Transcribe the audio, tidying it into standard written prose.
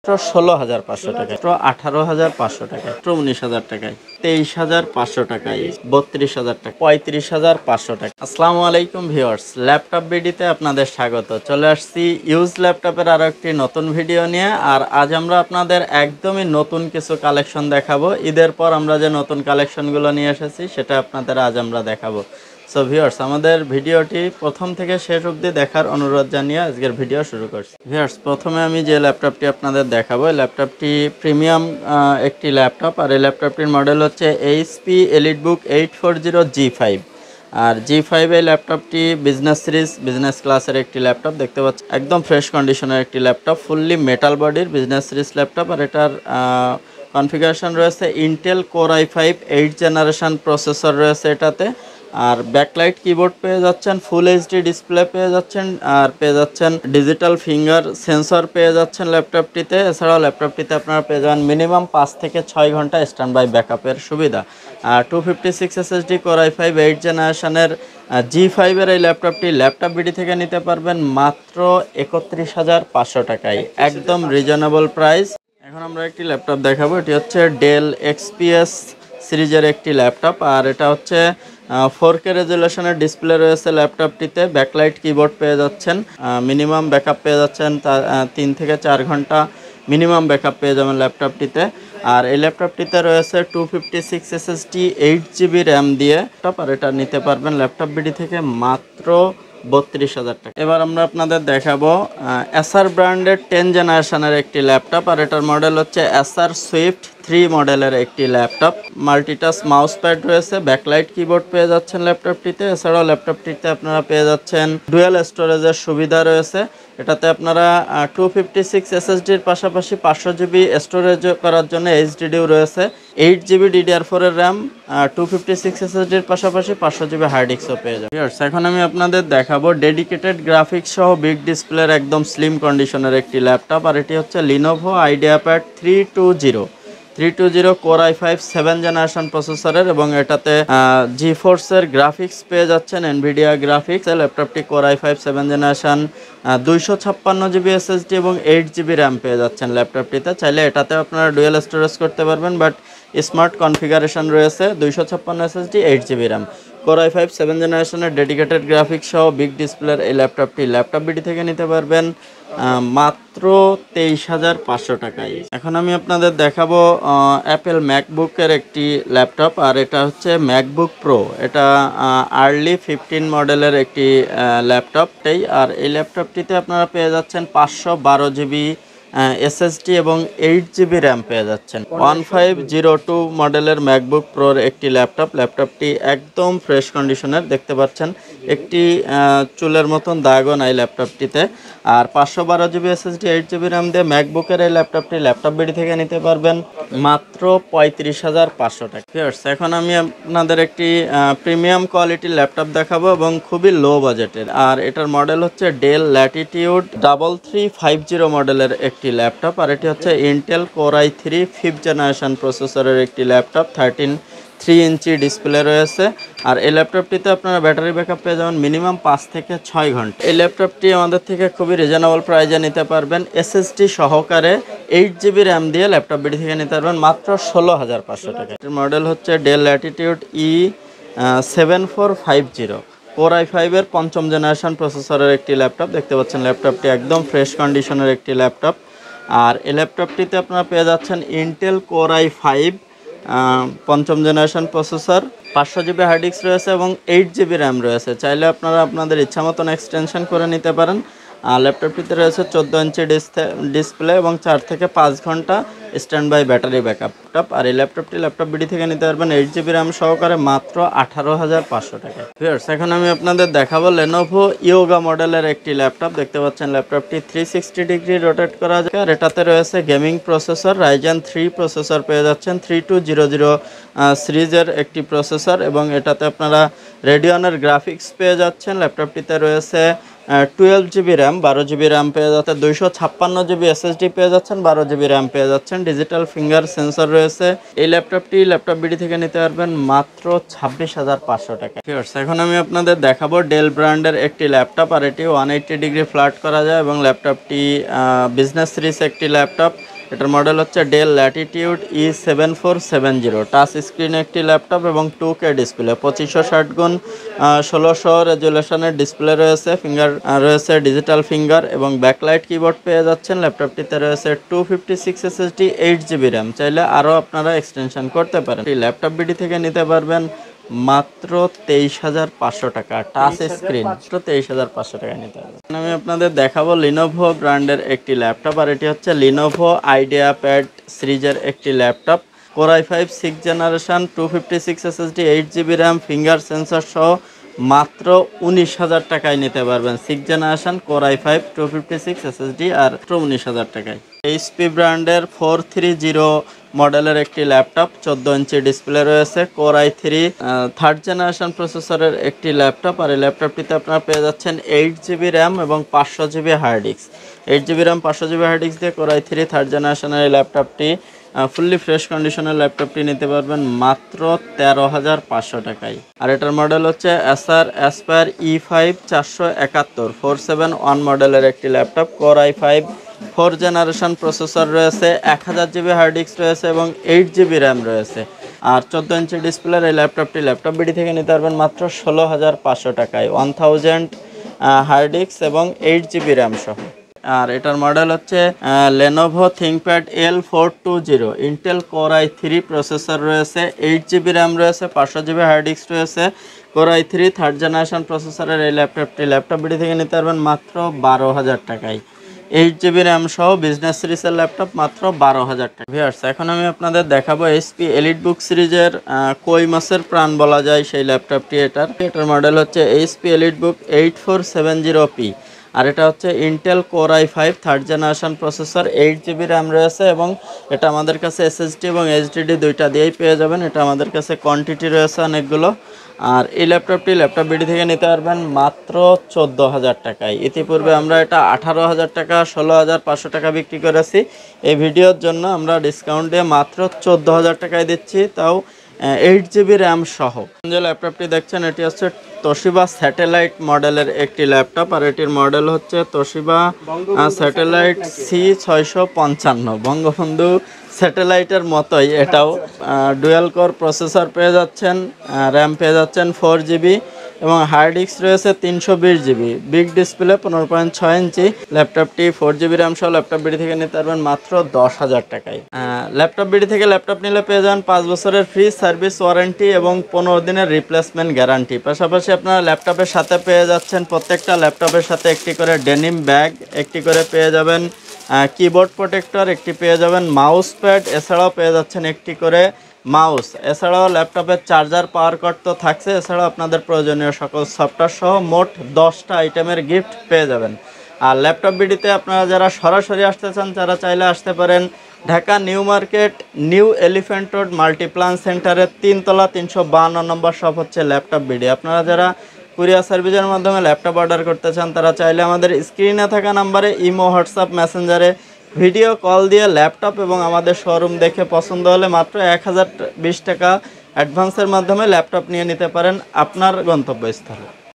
16,500 টাকায়, 18,500 টাকায়, 19,000 টাকায়, 23,500 টাকায়, 32,000 টাকা, 35,500 টাকা। আসসালামু আলাইকুম ভিউয়ার্স, ল্যাপটপ ভিডিওতে আপনাদের স্বাগত। চলে আসছি ইউজ ল্যাপটপের আরো একটি নতুন ভিডিও নিয়ে। আর আজ আমরা আপনাদের একদমই নতুন কিছু কালেকশন দেখাবো। ঈদের পর আমরা যে নতুন কালেকশনগুলো নিয়ে এসেছি সেটা আপনাদের আজ আমরা দেখাবো। সো ভিউয়ার্স, আমাদের ভিডিওটি প্রথম থেকে শেষ অবধি দেখার অনুরোধ জানিয়ে আজকের ভিডিও শুরু করছি। ভিউয়ার্স, প্রথমে আমি যে ল্যাপটপটি আপনাদের দেখাবো, ল্যাপটপটি প্রিমিয়াম একটি ল্যাপটপ। আর এই ল্যাপটপটির মডেল হচ্ছে এইচপি এলিটবুক 840G5। আর G5 এই ল্যাপটপটি বিজনেস সিরিজ বিজনেস ক্লাসের একটি ল্যাপটপ দেখতে পাচ্ছি, একদম ফ্রেশ কন্ডিশনের একটি ল্যাপটপ, ফুললি মেটাল বডির বিজনেস সিরিজ ল্যাপটপ। আর এটার কনফিগারেশন রয়েছে Intel core i5 8 generation processor রয়েছে এটাতে। আর ব্যাকলাইট কিবোর্ড পেয়ে যাচ্ছেন, ফুল এইচডি ডিসপ্লে পেয়ে যাচ্ছেন, আর পেয়ে যাচ্ছেন ডিজিটাল ফিঙ্গার সেন্সর পেয়ে যাচ্ছেন ল্যাপটপটিতে। এছাড়াও ল্যাপটপটিতে আপনারা পেয়ে যাবেন মিনিমাম 5 থেকে 6 ঘন্টা স্ট্যান্ড বাই ব্যাকআপের সুবিধা। আর 256 SSD কোর i5 8 জেনারেশনের G5 এর এই ল্যাপটপটি ল্যাপটপ বিডি থেকে নিতে পারবেন মাত্র 31,500 টাকায়, একদম রিজনেবল প্রাইস। এখন আমরা একটি ল্যাপটপ দেখাবো, এটি হচ্ছে ডেল XPS সিরিজের একটি ল্যাপটপ। আর এটা হচ্ছে 4K রেজুলেশনের ডিসপ্লে রয়েছে ল্যাপটপটিতে, ব্যাকলাইট কিবোর্ড পেয়ে যাচ্ছেন, মিনিমাম ব্যাকআপ পেয়ে যাচ্ছেন 3 থেকে 4 ঘন্টা মিনিমাম ব্যাকআপ পেয়ে যাবেন ল্যাপটপটিতে। আর এই ল্যাপটপটিতে রয়েছে 256 SSD 8GB র্যাম দিয়ে আর এটা নিতে পারবেন ল্যাপটপ বিডি থেকে মাত্র 32,000 টাকা। এবার আমরা আপনাদের দেখাবো এসার ব্র্যান্ডের 10 জেনারেশনের একটি ল্যাপটপ। আর এটার মডেল হচ্ছে এসার সুইফট 3 মডেলের একটি ল্যাপটপ। মাল্টিটাচ মাউস প্যাড রয়েছে, ব্যাকলাইট কিবোর্ড পেয়ে যাচ্ছেন ল্যাপটপটিতে। এছাড়াও ল্যাপটপটিতে আপনারা পেয়ে যাচ্ছেন ডুয়াল স্টোরেজের সুবিধা রয়েছে। এটাতে আপনারা 256 SSDর পাশাপাশি 500GB স্টোরেজ করার জন্য HDDও রয়েছে, 8GB DDR4 এর র্যাম, 256 SSDর পাশাপাশি 500GB হার্ড ডিস্কও পেয়ে যাবেন। এখন আমি আপনাদের দেখাবো ডেডিকেটেড গ্রাফিক্স সহ বিগ ডিসপ্লের একদম স্লিম কন্ডিশনের একটি ল্যাপটপ। আর এটি হচ্ছে লিনোভো আইডিয়াপ্যাড 320 কোর i5 7 জেনারেশন প্রসেসরের, এবং এটাতে জিফোর্সের গ্রাফিক্স পেয়ে যাচ্ছেন, এনভিডিয়া গ্রাফিক্স। ল্যাপটপটি core i5 7 generation 256GB SSD এবং 8GB র্যাম পেয়ে যাচ্ছেন ল্যাপটপটিতে। চাইলে এটাতে আপনারা ডুয়াল স্টোরেজ করতে পারবেন, বাট স্মার্ট কনফিগারেশন রয়েছে 256 SSD 8GB RAM. Core i5 7 জেনারেশনের ডেডিকেটেড গ্রাফিক্স সহ বিগ ডিসপ্লের এই ল্যাপটপটি ল্যাপটপ বিডি থেকে নিতে পারবেন মাত্র 23,500 টাকায়। এখন আমি আপনাদের দেখাবো অ্যাপেল ম্যাকবুকের একটি ল্যাপটপ। আর এটা হচ্ছে ম্যাকবুক প্রো, এটা আর্লি 15 মডেলের একটি ল্যাপটপটাই। আর এই ল্যাপটপটিতে আপনারা পেয়ে যাচ্ছেন 512GB SSD এবং 8GB র্যাম পেয়ে যাচ্ছেন। 1502 মডেলের ম্যাকবুক প্রোর একটি ল্যাপটপ। ল্যাপটপটি একদম ফ্রেশ কন্ডিশনের দেখতে পাচ্ছেন, একটি চুলের মতন দাগও নাই ল্যাপটপটিতে। আর 512GB SSD 8GB র্যাম দিয়ে ম্যাকবুকের এই ল্যাপটপটি ল্যাপটপ বিডি থেকে নিতে পারবেন মাত্র 35,500 টাকা। এখন আমি আপনাদের একটি প্রিমিয়াম কোয়ালিটির ল্যাপটপ দেখাবো এবং খুবই লো বাজেটের। আর এটার মডেল হচ্ছে ডেল ল্যাটিটিউড 3350 মডেলের একটি ল্যাপটপ। আর এটি হচ্ছে Intel core i3 5th generation প্রসেসরের একটি ল্যাপটপ, 3 ইঞ্চি ডিসপ্লে রয়েছে। আর এই ল্যাপটপটিতে আপনারা ব্যাটারি ব্যাকআপ পেয়ে যাবেন মিনিমাম 5 থেকে 6 ঘন্টা। এই ল্যাপটপটি আমাদের থেকে খুবই রিজনেবল প্রাইসে নিতে পারবেন, SSD সহকারে 8GB র্যাম দিয়ে ল্যাপটপ বিডি থেকে নিতে পারবেন মাত্র 16,500 টাকা। এর মডেল হচ্ছে del Latitude E7450 core i5 এর 5ম জেনারেশন প্রসেসরের একটি ল্যাপটপ দেখতে পাচ্ছেন। ল্যাপটপটি একদম ফ্রেশ কন্ডিশনের একটি ল্যাপটপ। আর এই ল্যাপটপটিতে আপনারা পেয়ে যাচ্ছেন ইন্টেল কোর i5 5ম generation processor, 500GB hard disk রয়েছে এবং 8GB র্যাম রয়েছে। চাইলে আপনারা আপনাদের ইচ্ছা মতন এক্সটেনশন করে নিতে পারেন। আর ল্যাপটপটিতে রয়েছে 14 ইঞ্চি ডিসপ্লে এবং 4 থেকে 5 ঘন্টা স্ট্যান্ড বাই ব্যাটারি ব্যাকআপ। আর এই ল্যাপটপটি ল্যাপটপ বিডি থেকে নিতে পারবেন 8GB র্যাম সহকারে মাত্র 18,500 টাকা। এখন আমি আপনাদের দেখাবো লেনোভো ইয়োগা মডেলের একটি ল্যাপটপ দেখতে পাচ্ছেন। ল্যাপটপটি 360 ডিগ্রি রোটেট করা যায়। আর এটাতে রয়েছে গেমিং প্রসেসর, রাইজেন 3 প্রসেসর পেয়ে যাচ্ছেন, 3200 সিরিজের একটি প্রসেসর, এবং এটাতে আপনারা রেডিয়নের গ্রাফিক্স পেয়ে যাচ্ছেন। ল্যাপটপটিতে রয়েছে 12 GB র্যাম, 12 GB র্যাম পেয়ে যাচ্ছে, 256 GB SSD পেয়ে যাচ্ছেন, 12 GB র্যাম পেয়ে যাচ্ছেন, ডিজিটাল ফিঙ্গার সেন্সর রয়েছে। এই ল্যাপটপটি ল্যাপটপ বিডি থেকে নিতে পারবেন মাত্র 26,500 টাকা। এখন আমি আপনাদের দেখাবো ডেল ব্র্যান্ডের একটি ল্যাপটপ, আর এটি 180 ডিগ্রি ফ্ল্যাট করা যায় এবং ল্যাপটপটি বিজনেস সিরিজ একটি ল্যাপটপ। এটার মডেল হচ্ছে del Latitude E7470, touch screen একটি ল্যাপটপ এবং 2K ডিসপ্লে, 2560x1600 রেজুলেশনের ডিসপ্লে রয়েছে, ফিঙ্গার রয়েছে ডিজিটাল ফিঙ্গার এবং ব্যাকলাইট কিবোর্ড পেয়ে যাচ্ছেন। ল্যাপটপটিতে রয়েছে 256 SSD, 8 GB র্যাম, চাইলে আরও আপনারা এক্সটেনশন করতে পারেন। এই ল্যাপটপ বিডি থেকে নিতে পারবেন মাত্র 23,500 টাকা, টাচ স্ক্রিন মাত্র 23,500 টাকায় নিতে হবে। আমি আপনাদের দেখাবো লিনোভো ব্র্যান্ডের একটি ল্যাপটপ, আর এটি হচ্ছে লিনোভো আইডিয়া প্যাড সিরিজের একটি laptop. Core i5 6th generation, 256 SSD, 8 GB RAM, finger sensor সহ মাত্র 19,000 টাকায় নিতে পারবেন। 6th generation Core i5 256 SSD আর 19,000 টাকায়। HP ব্র্যান্ডের 430 মডেলের একটি ল্যাপটপ, 14 ইঞ্চি ডিসপ্লে রয়েছে, Core i3 3rd জেনারেশন প্রসেসরের একটি ল্যাপটপ, আর এই ল্যাপটপটিতে আপনারা পেয়ে যাচ্ছেন 8 GB র্যাম এবং 500 GB hard disk. 8 GB RAM 500 GB hard disk দিয়ে Core i3 3rd জেনারেশনের এই ল্যাপটপটি ফুললি ফ্রেশ কন্ডিশনের ল্যাপটপটি নিতে পারবেন মাত্র 13,500 টাকায়। আর এটার মডেল হচ্ছে Acer Aspire E5 471 471 মডেলের একটি laptop. Core i5 4th generation processor রয়েছে, 1000 GB হার্ড ডিস্ক রয়েছে এবং 8 GB র্যাম রয়েছে, আর 14 ইঞ্চি ডিসপ্লের এই ল্যাপটপটি ল্যাপটপ বিডি থেকে নিতে পারবেন মাত্র 16,500 টাকায়, 1000 হার্ড ডিস্ক এবং 8 GB র্যাম সহ। আর এটার মডেল হচ্ছে Lenovo ThinkPad L420, Intel Core i3 processor রয়েছে, 8 GB র্যাম রয়েছে, 500 GB হার্ড ডিস্ক রয়েছে। Core i3 3rd জেনারেশন প্রসেসরের এই ল্যাপটপটি ল্যাপটপ বিডি থেকে নিতে পারবেন মাত্র 12,000 টাকায়, 8 GB র্যাম সহ বিজনেস সিরিজের ল্যাপটপ মাত্র 12,000 টাকা। ভিউয়ার্স, এখন আমি আপনাদের দেখাবো HP EliteBook সিরিজের কই মাছের প্রাণ বলা যায় সেই ল্যাপটপটি। এটার মডেল হচ্ছে HP EliteBook 8470P, আর এটা হচ্ছে Intel Core i5 3rd generation processor, 8 GB RAM রয়েছে এবং এটা আমাদের কাছে SSD এবং HDD দুইটা দিয়েই পেয়ে যাবেন। এটা আমাদের কাছে কোয়ান্টিটি রয়েছে অনেকগুলো। আর এই ল্যাপটপটি ল্যাপটপ বিডি থেকে নিতে পারবেন মাত্র 14,000 টাকায়। ইতিপূর্বে আমরা এটা 18,000 টাকা 16,500 টাকা বিক্রি করেছি। এই ভিডিওর জন্য আমরা ডিসকাউন্ট দিয়ে মাত্র 14,000 টাকায় দিচ্ছি, তাও 8 GB র্যাম সহ। যে ল্যাপটপটি দেখছেন এটি হচ্ছে তোশিবা স্যাটেলাইট মডেলের একটি ল্যাপটপ, আর এটির মডেল হচ্ছে তোশিবা স্যাটেলাইট C655। বঙ্গবন্ধু স্যাটেলাইটের মতোই এটাও ডুয়াল কোর প্রসেসর পেয়ে যাচ্ছেন, র্যাম পেয়ে যাচ্ছেন 4 GB এবং হার্ড ডিস্ক রয়েছে 320 GB, বিগ ডিসপ্লে 15.6 ইঞ্চি। ল্যাপটপটি 4 GB র্যাম সহ ল্যাপটপ বিডি থেকে নিতে পারবেন মাত্র 10,000 টাকায়। ল্যাপটপ বিডি থেকে ল্যাপটপ নিলে পেয়ে যান 5 বছরের ফ্রি সার্ভিস ওয়ারেন্টি এবং 15 দিনের রিপ্লেসমেন্ট গ্যারান্টি। পাশাপাশি আপনারা ল্যাপটপের সাথে পেয়ে যাচ্ছেন প্রত্যেকটা ল্যাপটপের সাথে একটি করে ডেনিম ব্যাগ, একটি করে পেয়ে যাবেন কিবোর্ড প্রোটেক্টর, একটি পেয়ে যাবেন মাউস প্যাড, এছাড়াও পেয়ে যাচ্ছেন একটি করে মাউস। এছাড়াও ল্যাপটপের চার্জার, পাওয়ার কট তো থাকছে, এছাড়াও আপনাদের প্রয়োজনীয় সকল সফটওয়্যার সহ মোট 10টা আইটেমের গিফট পেয়ে যাবেন। আর ল্যাপটপ বিডিতে আপনারা যারা সরাসরি আসতে চান তারা চাইলে আসতে পারেন Dhaka new market, new elephant road Multiplan সেন্টারের 3 তলা 352 নম্বর শপ হচ্ছে ল্যাপটপ বিডি। আপনারা যারা কুরিয়ার সার্ভিসের মাধ্যমে ল্যাপটপ অর্ডার করতে চান তারা চাইলে আমাদের স্ক্রিনে থাকা নাম্বারে ইমো, হোয়াটসঅ্যাপ, মেসেঞ্জারে ভিডিও কল দিয়ে ল্যাপটপ এবং আমাদের শোরুম দেখে পছন্দ হলে মাত্র 1020 টাকা অ্যাডভান্সের মাধ্যমে ল্যাপটপ নিয়ে নিতে পারেন আপনার গন্তব্যস্থলে।